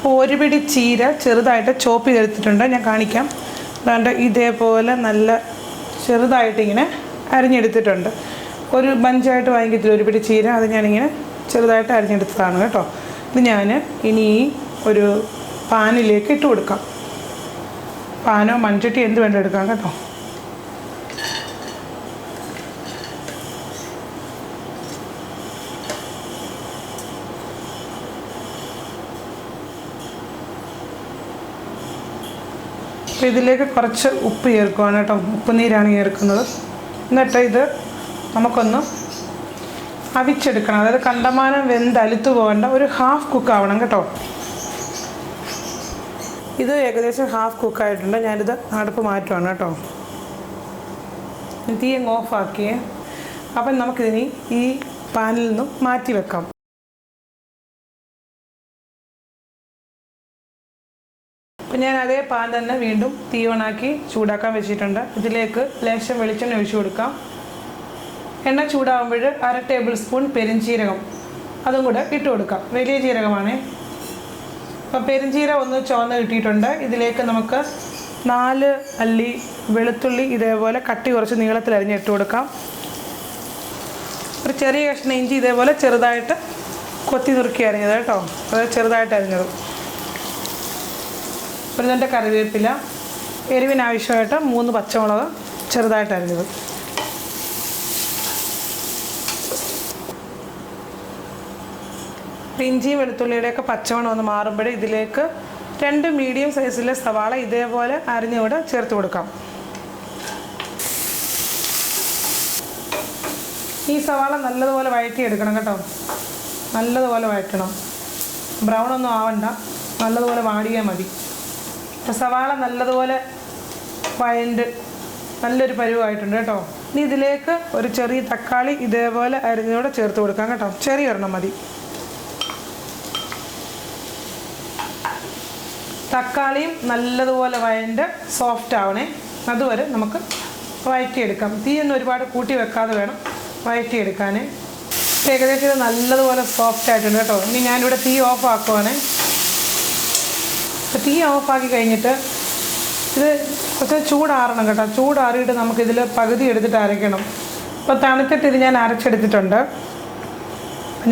അപ്പോൾ ഒരു പിടി ചീര ചെറുതായിട്ട് ചോപ്പ് ചെയ്തെടുത്തിട്ടുണ്ട്. ഞാൻ കാണിക്കാം. അതുകൊണ്ട് ഇതേപോലെ നല്ല ചെറുതായിട്ട് ഇങ്ങനെ അരിഞ്ഞെടുത്തിട്ടുണ്ട്. ഒരു ബഞ്ചായിട്ട് വാങ്ങിക്കത്തില്ല ഒരു പിടി ചീര, അത് ഞാനിങ്ങനെ ചെറുതായിട്ട് അരിഞ്ഞെടുത്തതാണ് കേട്ടോ. ഇത് ഞാൻ ഇനി ഒരു പാനിലേക്ക് ഇട്ട് കൊടുക്കാം. പാനോ മൺചട്ടി എന്ത് വേണ്ട എടുക്കാം കേട്ടോ. അപ്പോൾ ഇതിലേക്ക് കുറച്ച് ഉപ്പ് ചേർക്കുവാണ് കേട്ടോ. ഉപ്പ് നീരാണ് ചേർക്കുന്നത്. എന്നിട്ട് ഇത് നമുക്കൊന്ന് അവിച്ചെടുക്കണം. അതായത് കണ്ടമാനം വെന്തലുത്തു പോകേണ്ട, ഒരു ഹാഫ് കുക്ക് ആവണം കേട്ടോ. ഇത് ഏകദേശം ഹാഫ് കുക്കായിട്ടുണ്ട്. ഞാനിത് അടുപ്പ് മാറ്റുവാണ് കേട്ടോ. തീ അങ്ങ് ഓഫാക്കിയേ. അപ്പം നമുക്കിതിനി ഈ പാനിൽ നിന്നും മാറ്റി വെക്കാം. അപ്പം ഞാൻ അതേ പാൻ തന്നെ വീണ്ടും തീ ഓണാക്കി ചൂടാക്കാൻ വെച്ചിട്ടുണ്ട്. ഇതിലേക്ക് ലേശം വെളിച്ചെണ്ണ ഒഴിച്ചു കൊടുക്കാം. എണ്ണ ചൂടാകുമ്പോൾ 1/2 ടേബിൾ സ്പൂൺ പെരുംജീരകം അതും കൂടെ ഇട്ട് കൊടുക്കാം. വലിയ ജീരകമാണ്. അപ്പം പെരുംജീരകം ഒന്ന് ചുവന്ന് കിട്ടിയിട്ടുണ്ട്. ഇതിലേക്ക് നമുക്ക് 4 അല്ലി വെളുത്തുള്ളി ഇതേപോലെ കട്ടി കുറച്ച് നീളത്തിൽ അരിഞ്ഞിട്ട് കൊടുക്കാം. ഒരു ചെറിയ കഷ്ണം ഇഞ്ചി ഇതേപോലെ ചെറുതായിട്ട് കൊത്തി നുറുക്കി അരിഞ്ഞത് കേട്ടോ. അതായത് ചെറുതായിട്ട് അരിഞ്ഞത്. ഒരു തണ്ട് കറിവേപ്പില, എരിവിനാവശ്യമായിട്ട് 3 പച്ചമുളക് ചെറുതായിട്ട് അരിഞ്ഞത്. ഇഞ്ചി വെളുത്തുള്ളിയുടെയൊക്കെ പച്ചമണം ഒന്ന് മാറുമ്പോൾ ഇതിലേക്ക് 2 മീഡിയം സൈസിലെ സവാള ഇതേപോലെ അരിഞ്ഞുകൂടെ ചേർത്ത് കൊടുക്കാം. ഈ സവാള നല്ലതുപോലെ വഴറ്റിയെടുക്കണം കേട്ടോ. നല്ലതുപോലെ വഴറ്റണം. ബ്രൗൺ ഒന്നും ആവണ്ട, നല്ലതുപോലെ വാടിയാൽ മതി. അപ്പോൾ സവാള നല്ലതുപോലെ വഴണ്ട് നല്ലൊരു പരുവായിട്ടുണ്ട് കേട്ടോ. ഇനി ഇതിലേക്ക് ഒരു ചെറിയ തക്കാളി ഇതേപോലെ അരിഞ്ഞുകൂടെ ചേർത്ത് കൊടുക്കാം കേട്ടോ. ചെറിയ ഒരെണ്ണം മതി. തക്കാളിയും നല്ലതുപോലെ വഴണ്ട് സോഫ്റ്റ് ആവണേ, അതുവരെ നമുക്ക് വഴറ്റിയെടുക്കാം. തീയൊന്നും ഒരുപാട് കൂട്ടി വെക്കാതെ വേണം വഴറ്റിയെടുക്കാൻ. ഏകദേശം ഇത് നല്ലതുപോലെ സോഫ്റ്റ് ആയിട്ടുണ്ട് കേട്ടോ. ഇനി ഞാനിവിടെ തീ ഓഫ് ആക്കുവാണ്. അപ്പോൾ തീ ഓഫാക്കി കഴിഞ്ഞിട്ട് ഇത് കുറച്ച് ചൂടാറണം കേട്ടോ. ചൂടാറിയിട്ട് നമുക്കിതിൽ പകുതി എടുത്തിട്ട് അരയ്ക്കണം. അപ്പോൾ തണുത്തിട്ട് ഇത് ഞാൻ അരച്ചെടുത്തിട്ടുണ്ട്.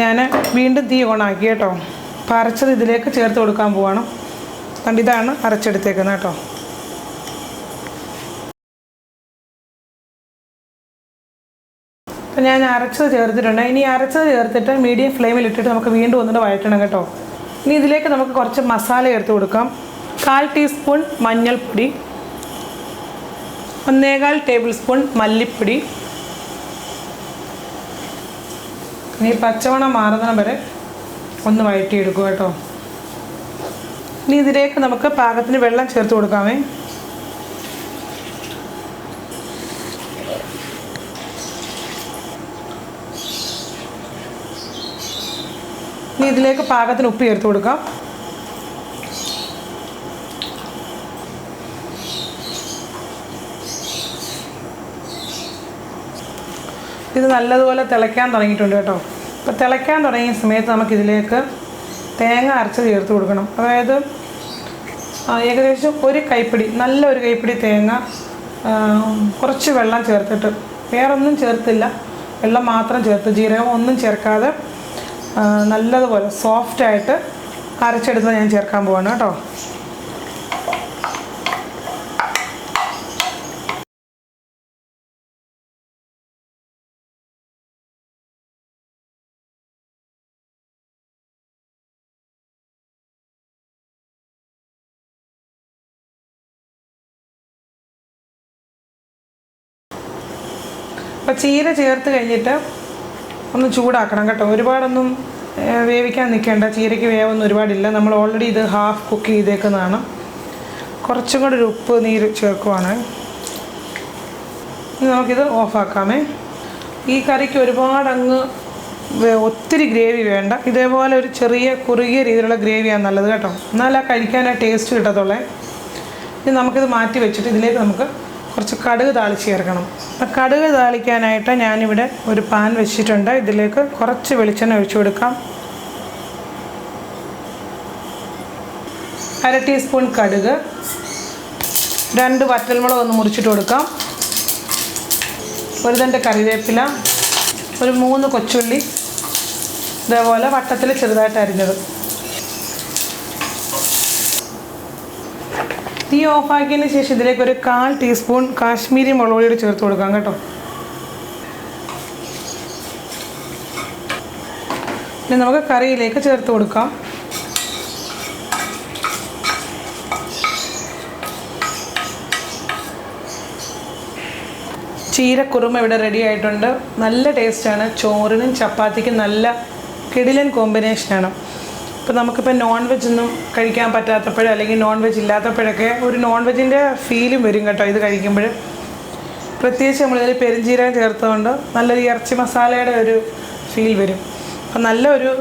ഞാൻ വീണ്ടും തീ ഓണാക്കി കേട്ടോ. അപ്പോൾ അരച്ചത് ഇതിലേക്ക് ചേർത്ത് കൊടുക്കാൻ പോവാണ്. കണ്ട് ഇതാണ് അരച്ചെടുത്തേക്കുന്നത് കേട്ടോ. അപ്പോൾ ഞാൻ അരച്ചത് ചേർത്തിട്ടുണ്ട്. ഇനി അരച്ചത് ചേർത്തിട്ട് മീഡിയം ഫ്ലെയിമിൽ ഇട്ടിട്ട് നമുക്ക് വീണ്ടും ഒന്നുകൂടെ വഴറ്റണം കേട്ടോ. ഇനി ഇതിലേക്ക് നമുക്ക് കുറച്ച് മസാല ചേർത്ത് കൊടുക്കാം. 1/4 ടീസ്പൂൺ മഞ്ഞൾപ്പൊടി, 1/4 ടേബിൾ സ്പൂൺ മല്ലിപ്പൊടി. ഇനി പച്ചമണം മാറുന്ന വരെ ഒന്ന് വഴറ്റിയെടുക്കുക കേട്ടോ. ഇനി ഇതിലേക്ക് നമുക്ക് പാകത്തിന് വെള്ളം ചേർത്ത് കൊടുക്കാമേ. ഇനി ഇതിലേക്ക് പാകത്തിന് ഉപ്പ് ചേർത്ത് കൊടുക്കാം. ഇത് നല്ലതുപോലെ തിളയ്ക്കാൻ തുടങ്ങിയിട്ടുണ്ട് കേട്ടോ. അപ്പോൾ തിളയ്ക്കാൻ തുടങ്ങിയ സമയത്ത് നമുക്കിതിലേക്ക് തേങ്ങ അരച്ച് ചേർത്ത് കൊടുക്കണം. അതായത് ഏകദേശം ഒരു കൈപ്പിടി, നല്ല ഒരു കൈപ്പിടി തേങ്ങ, കുറച്ച് വെള്ളം ചേർത്തിട്ട്, വേറൊന്നും ചേർത്തില്ല, വെള്ളം മാത്രം ചേർത്ത്, ജീരകം ഒന്നും ചേർക്കാതെ നല്ലതുപോലെ സോഫ്റ്റായിട്ട് അരച്ചെടുത്ത് ഞാൻ ചേർക്കാൻ പോവാണ് കേട്ടോ. അപ്പോൾ ചീര ചേർത്ത് കഴിഞ്ഞിട്ട് ഒന്ന് ചൂടാക്കണം കേട്ടോ. ഒരുപാടൊന്നും വേവിക്കാൻ നിൽക്കേണ്ട. ചീരയ്ക്ക് വേവൊന്നും ഒരുപാടില്ല. നമ്മൾ ഓൾറെഡി ഇത് ഹാഫ് കുക്ക് ചെയ്തേക്കുന്നതാണ്. കുറച്ചും കൂടെ ഒരു ഉപ്പ് നീര് ചേർക്കുവാണ്. ഇനി നമുക്കിത് ഓഫാക്കാമേ. ഈ കറിക്ക് ഒരുപാടങ്ങ് ഒത്തിരി ഗ്രേവി വേണ്ട. ഇതേപോലെ ഒരു ചെറിയ കുറുകിയ രീതിയിലുള്ള ഗ്രേവിയാണ് നല്ലത് കേട്ടോ. എന്നാലും ആ കഴിക്കാൻ ആ ടേസ്റ്റ് കിട്ടത്തുള്ളേ. ഇനി നമുക്കിത് മാറ്റി വെച്ചിട്ട് ഇതിലേക്ക് നമുക്ക് കുറച്ച് കടുക് താളിച്ച് ചേർക്കണം. അപ്പം കടുക് താളിക്കാനായിട്ട് ഞാനിവിടെ ഒരു പാൻ വെച്ചിട്ടുണ്ട്. ഇതിലേക്ക് കുറച്ച് വെളിച്ചെണ്ണ ഒഴിച്ചു കൊടുക്കാം. 1/2 ടീസ്പൂൺ കടുക്, 2 വറ്റൽമുളക് ഒന്ന് മുറിച്ചിട്ട് കൊടുക്കാം, ഒരു തണ്ട് കറിവേപ്പില, ഒരു 3 കൊച്ചുള്ളി ഇതേപോലെ വട്ടത്തിൽ ചെറുതായിട്ട് അരിഞ്ഞത്. തീ ഓഫാക്കിയതിന് ശേഷം ഇതിലേക്ക് ഒരു 1/4 ടീസ്പൂൺ കാശ്മീരി മുളക് പൊടി ചേർത്ത് കൊടുക്കാം കേട്ടോ. ഇനി നമുക്ക് കറിയിലേക്ക് ചേർത്ത് കൊടുക്കാം. ചീര കുറുമ ഇവിടെ റെഡി ആയിട്ടുണ്ട്. നല്ല ടേസ്റ്റാണ്. ചോറിനും ചപ്പാത്തിക്കും നല്ല കിടിലൻ കോമ്പിനേഷനാണ്. ഇപ്പോൾ നമുക്കിപ്പോൾ നോൺ വെജ് ഒന്നും കഴിക്കാൻ പറ്റാത്തപ്പോഴോ അല്ലെങ്കിൽ നോൺ വെജ് ഇല്ലാത്തപ്പോഴൊക്കെ ഒരു നോൺ വെജിൻ്റെ ഫീലും വരും കേട്ടോ ഇത് കഴിക്കുമ്പോൾ. പ്രത്യേകിച്ച് നമ്മളിതിൽ പെരുംജീരകം ചേർത്തുകൊണ്ട് നല്ലൊരു ഇറച്ചി മസാലയുടെ ഒരു ഫീൽ വരും. അപ്പം നല്ലൊരു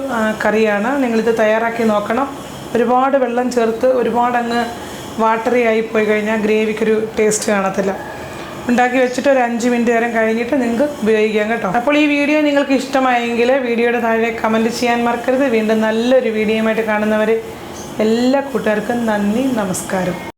കറിയാണ്. നിങ്ങളിത് തയ്യാറാക്കി നോക്കണം. ഒരുപാട് വെള്ളം ചേർത്ത് ഒരുപാട് അങ്ങ് വാട്ടറി ആയി പോയി കഴിഞ്ഞാൽ ഗ്രേവിക്കൊരു ടേസ്റ്റ് കാണത്തില്ല. ഉണ്ടാക്കി വെച്ചിട്ട് ഒരു 5 മിനിറ്റ് നേരം കഴിഞ്ഞിട്ട് നിങ്ങൾക്ക് ഉപയോഗിക്കാം കേട്ടോ. അപ്പോൾ ഈ വീഡിയോ നിങ്ങൾക്ക് ഇഷ്ടമായെങ്കിൽ വീഡിയോയുടെ താഴെ കമൻറ്റ് ചെയ്യാൻ മറക്കരുത്. വീണ്ടും നല്ലൊരു വീഡിയോയുമായിട്ട് കാണുന്നവരെ എല്ലാ കൂട്ടുകാർക്കും നന്ദി, നമസ്കാരം.